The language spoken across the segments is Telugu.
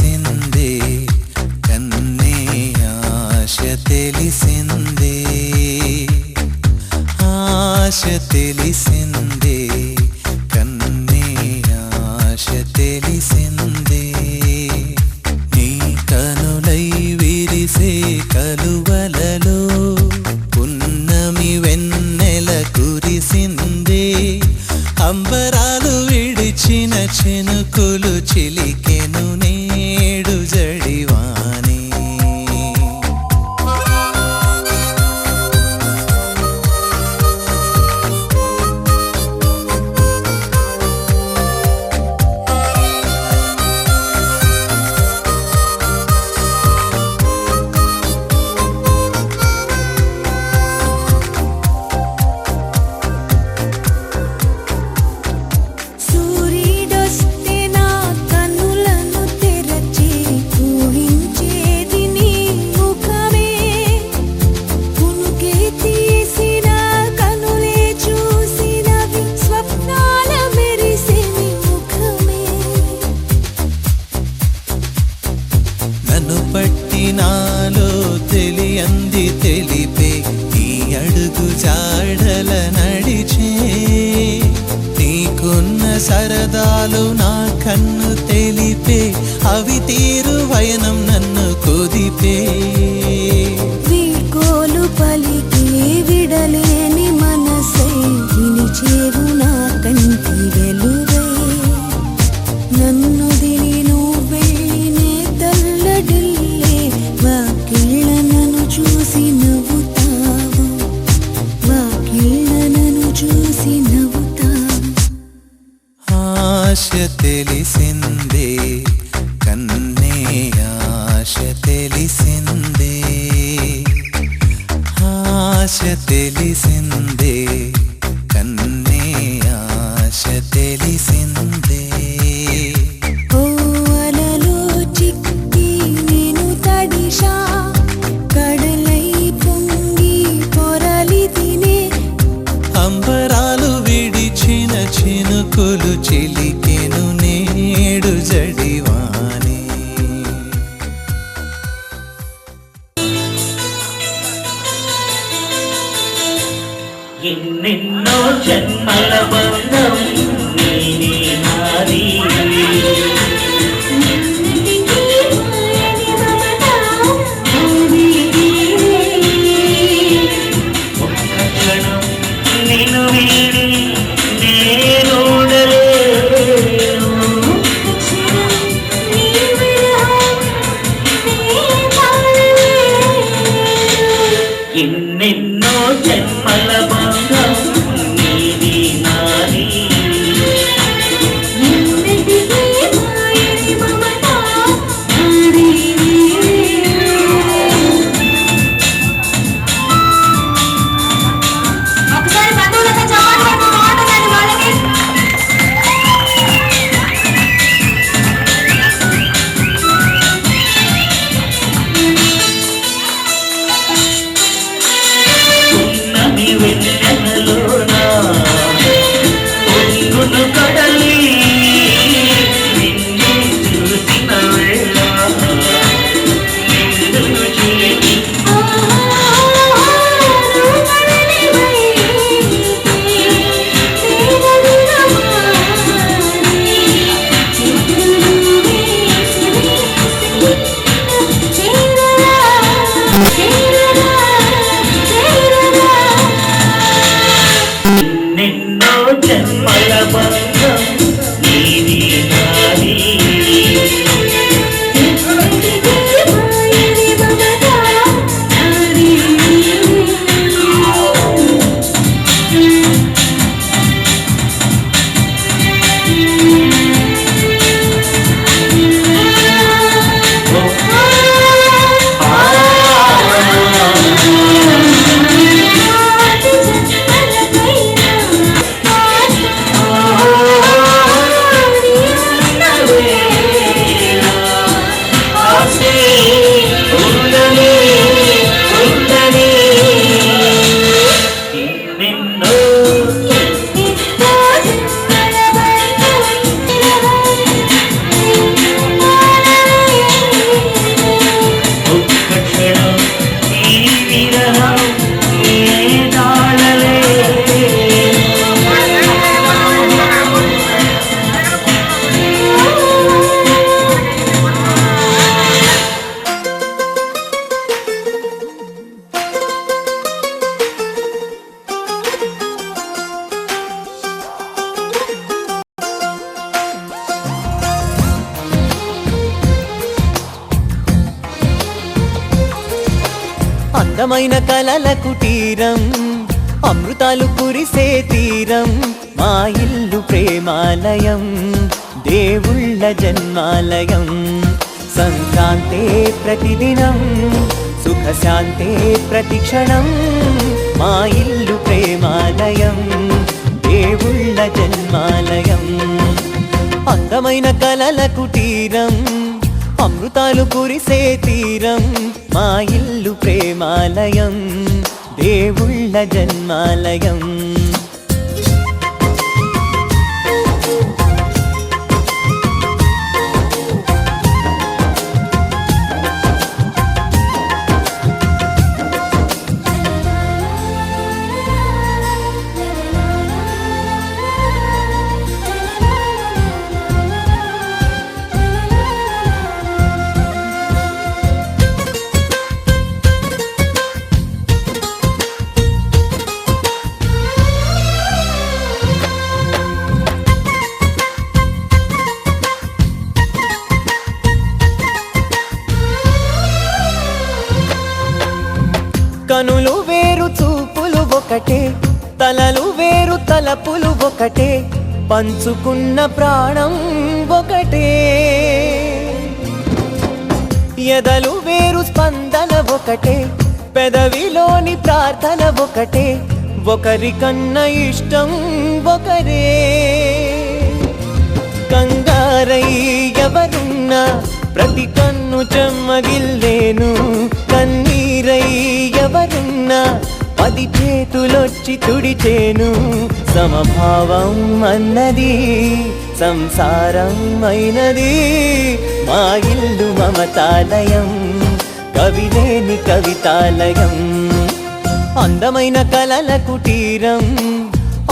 తెలిసిందే కన్నే ఆశ తెలిసిందే ఆశ తెలిసిందే కన్నే ఆశ తెలిసిందే నీ కనులై విరిసే కలువలలో పున్నమి వెన్నెల కురిసిందే అంబరాలు విడిచిన చినుకులు చిలికెను నేడు జడివానే నాలో తెలియంది తెలిపే ఈ అడుగు జాడల నడిచే నీకున్న సరదాలు నా కన్ను తెలిపే అవి తీరు వయనం నన్ను కుదిపే వీడ్కోలు పలికే విడలేని మనసై నిలిచేరు నా కంటి వెలుగై నన్ను దిని నువ్వే తల్లడిల్లే వాకిళ్ళ నన్ను చూసి నవ్వుతావు వాకిళ్ళ నన్ను చూసి నవ్వుతావు ఆశ తెలిసిందే కన్నే ఆశ తెలిసిందే ఆశ తెలిసిందే కన్నే ఆశ తెలిసిందే అంబరాలు విడిచిన చినుకులు చిలికెను నేడు జడివానే అందమైన కలల కుటీరం, అమృతాలు కురిసే తీరం, మా ఇల్లు ప్రేమాలయం, దేవుళ్ళ జన్మాలయం. సంక్రాంతే ప్రతిదినం, సుఖశాంతే ప్రతిక్షణం, మా ఇల్లు ప్రేమాలయం, దేవుళ్ళ జన్మాలయం. అందమైన కలల కుటీరం, అమృతాలు కురిసే తీరం, మా ఇల్లు ప్రేమాలయం, దేవుళ్ళ జన్మాలయం. కనులు వేరు చూపులు ఒకటే, తలలు వేరు తలపులు ఒకటే, పంచుకున్న ప్రాణం ఒకటే. ఎదలు వేరు స్పందన ఒకటే, పెదవిలోని ప్రార్థన ఒకటే, ఒకరికన్నా ఇష్టం ఒకరే. కంగారై ఎవరున్నా ప్రతి కన్ను చెమ్మగిల్లేను, కన్నీరై ఎవరున్నా 10 చేతులొచ్చి తుడిచేను. సమభావం అన్నది సంసారం అయినది, మా ఇల్లు మమతాలయం, కవిలేని కవితాలయం. అందమైన కలల కుటీరం,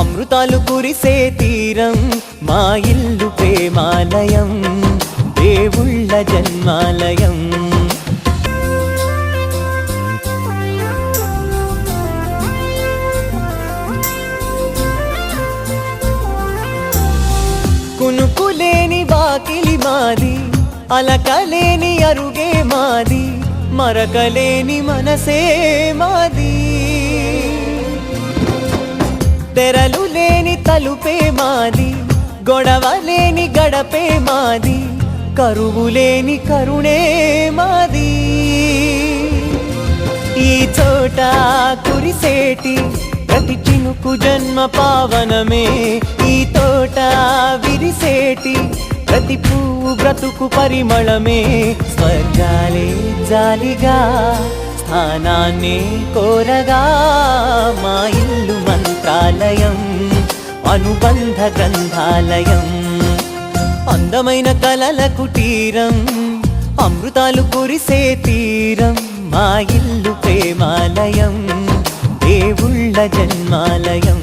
అమృతాలు కురిసే తీరం, మా ఇల్లు ప్రేమాలయం, దేవుళ్ళ జన్మాలయం. కునుకులేని వాకిలి మాది, అలకలేని అరుగే మాది, మరకలేని మనసే మాది. తెరలు లేని తలుపే మాది, గొడవ లేని గడపే మాది, కరువు లేని కరుణే మాది. ఈ చోట కురిసేటి ప్రతి చినుకు జన్మ పావనమే, ఈ తోట విరిసేటి ప్రతి పువ్వు బ్రతుకు పరిమళమే. స్వర్గాలే జాలిగా స్థానాన్ని కోరగా, మా ఇల్లు మంత్రాలయం, అనుబంధ గ్రంథాలయం. అందమైన కలల కుటీరం, అమృతాలు కురిసే తీరం, మా ఇల్లు ప్రేమాలయం, దేవుళ్ళ జన్మాలయం.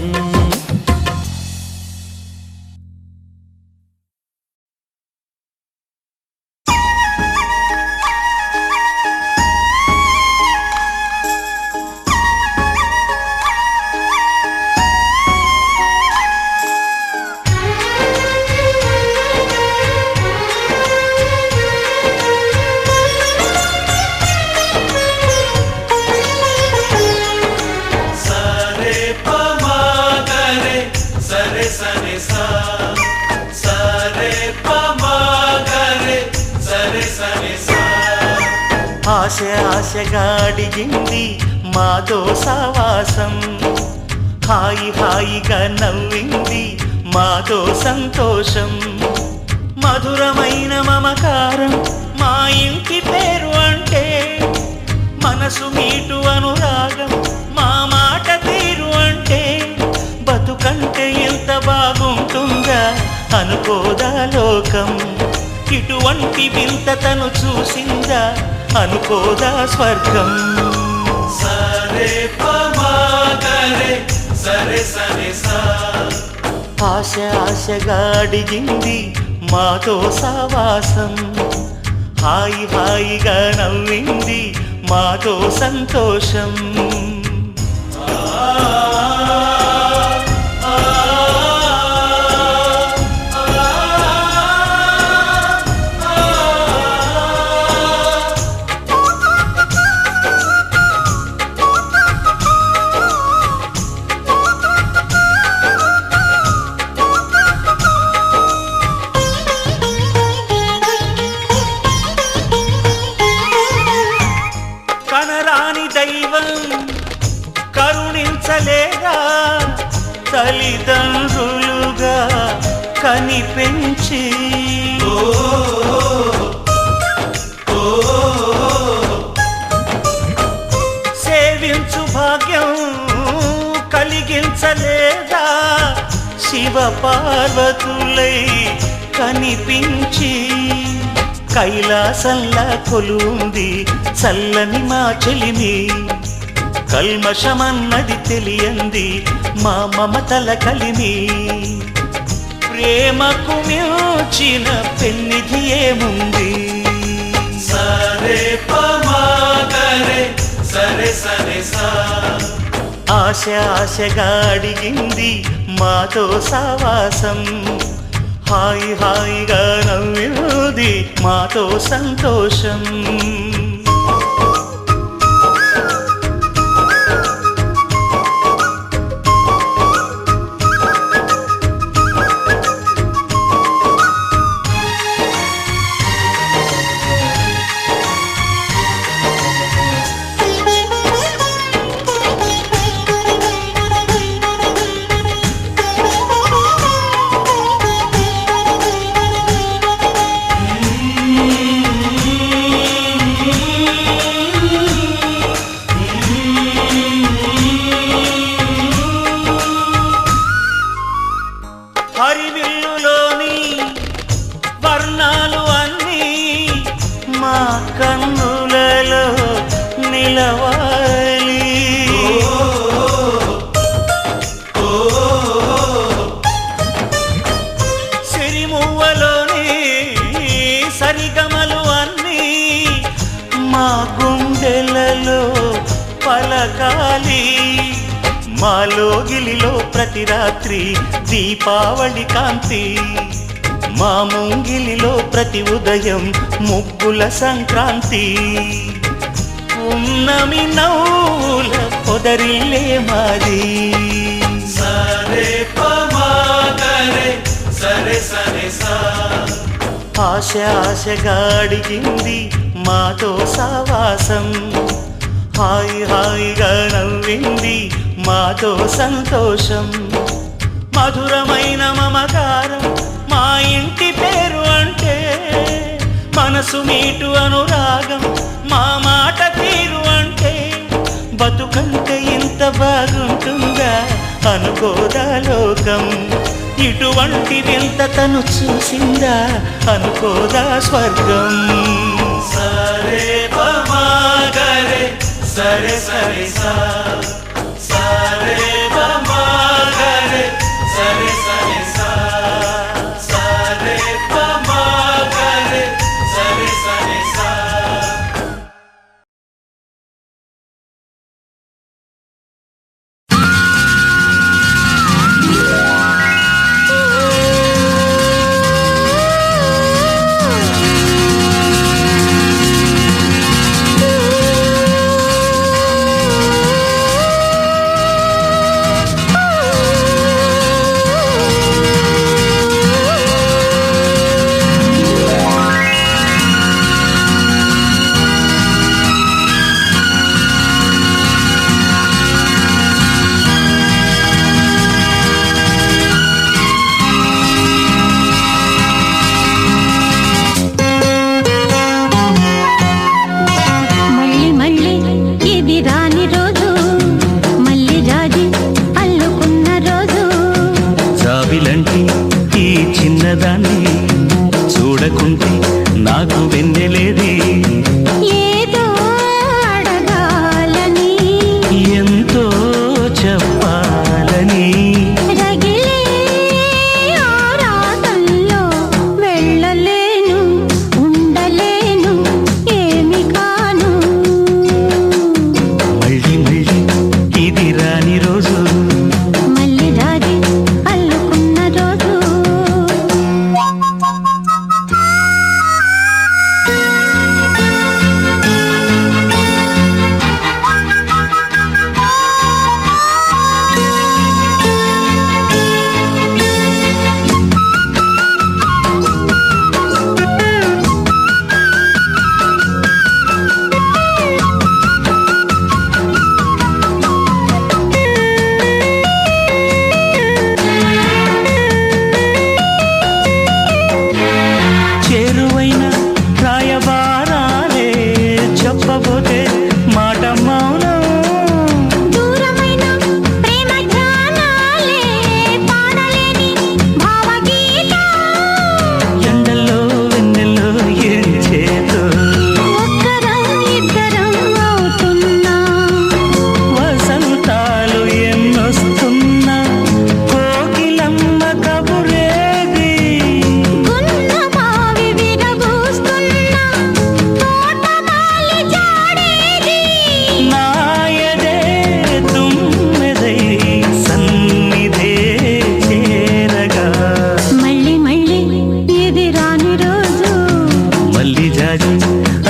ఆశ ఆశగా అడిగింది మాతో సావాసం, హాయి హాయిగా నవ్వింది మాతో సంతోషం. మధురమైన మమకారం మా ఇంటి పేరు అంటే, మనసు మీటు అనురాగం మా మాట తీరు అంటే, బతుకంటే ఎంత బాగుంటుందా అనుకోదా లోకం. ఇటువంటి వింత తను చూసిందా అనుకోదా స్వర్గం. సరే పమాగరే సరే సరే సా. ఆశ ఆశగా అడిగింది మాతో సావాసం, హాయి హాయిగా నవ్వింది మాతో సంతోషం. తల్లిదండ్రులుగా కనిపెంచి సేవించు భాగ్యం కలిగించలేదా శివ పార్వతులై కనిపించి కైలాసంలా కొలుంది చల్లని మా చెలిమి కల్మషమన్నది తెలియంది మా మమతల కలిమి ప్రేమకు మించిన పెన్నిధి ఏముంది సరే పమాగరే సరే సరే సా ఆశ ఆశగా అడిగింది మాతో సావాసం హాయి హాయిగా నవ్వింది మాతో సంతోషం హరివిల్లులోని వర్ణాలు అన్నీ మా కన్నులలో నిలవాలి సిరిమువ్వలోని సరిగమలు అన్నీ మా గుండెలలో పలకాలి మాలోగిలిలో ప్రతి రాత్రి దీపావళి కాంతి మా ముంగిలిలో ప్రతి ఉదయం ముగ్గుల సంక్రాంతి ఉన్నమి నవ్వుల పొదరిల్లే మాది సరే పమాగరే సరే సరే సా ఆశ ఆశగా అడిగింది మాతో సావాసం హాయి హాయిగా నవ్వింది మాతో సంతోషం మధురమైన మమకారం మా ఇంటి పేరు అంటే మనసు మీటు అనురాగం మా మాట తీరు అంటే బతుకంటే ఇంత బాగుంటుందా అనుకోదా లోకం ఇటువంటి వింత తను చూసిందా అనుకోదా స్వర్గం సరే పమాగరే సరే సరే సా సరే పమాగరే సరే సరే సా సరే పమాగరే సరే సరే సా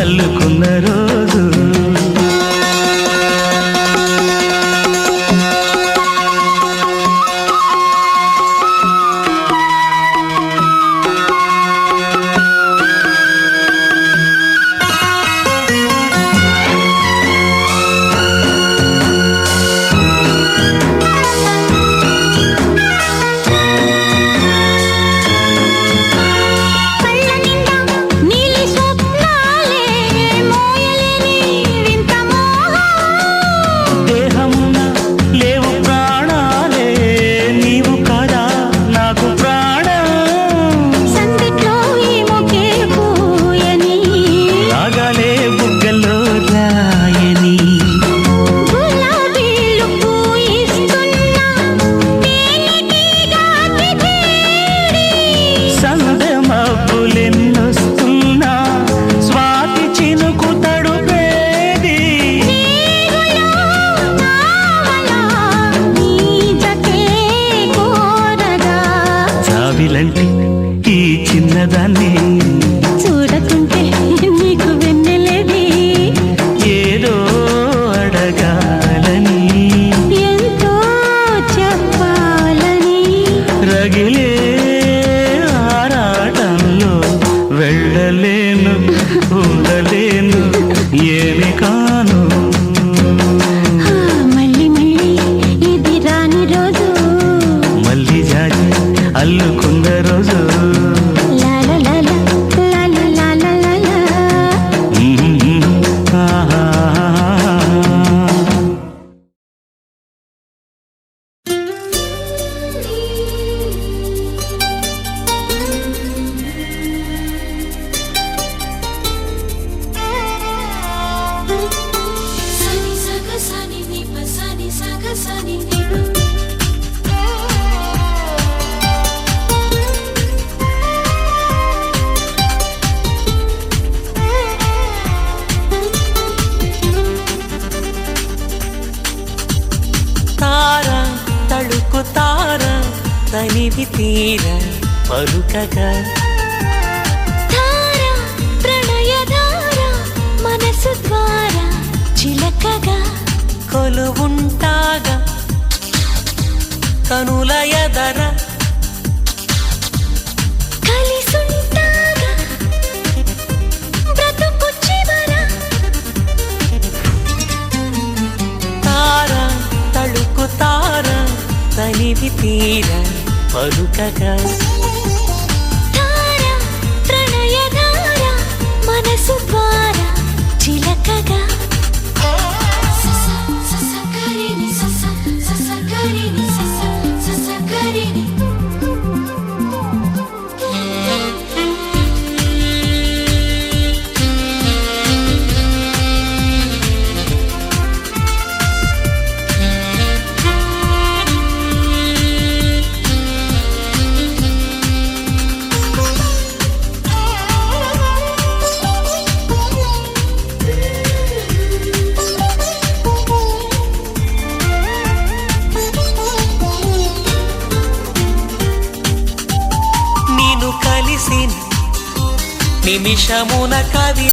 అల్లుకున్న రోజు. ఈ చిన్నదాన్ని చూడకుంటే నీకు వెన్నెలేది, ఏదో అడగాలని ఎంతో చెప్పాలని, రగిలే ఆరాటంలో వెళ్ళలేను ఉండలేను ఏమి కాను. మళ్ళీ మళ్ళీ ఇది రాని రోజు, మళ్ళీ జాజి అల్లుకున్న రోజు. తనివి తీర పలుకగా ధార ప్రణయధార మనసు ద్వారా చిలకగా కొలువుంటాగా కనుల ఎదర కలిసుంటాగా బ్రతుకు చివర. తార తళుకు తార తనివి తీర పలుకగా ధార ప్రణయధార మనసు ద్వారా చిలకగా నిమిషమున కవి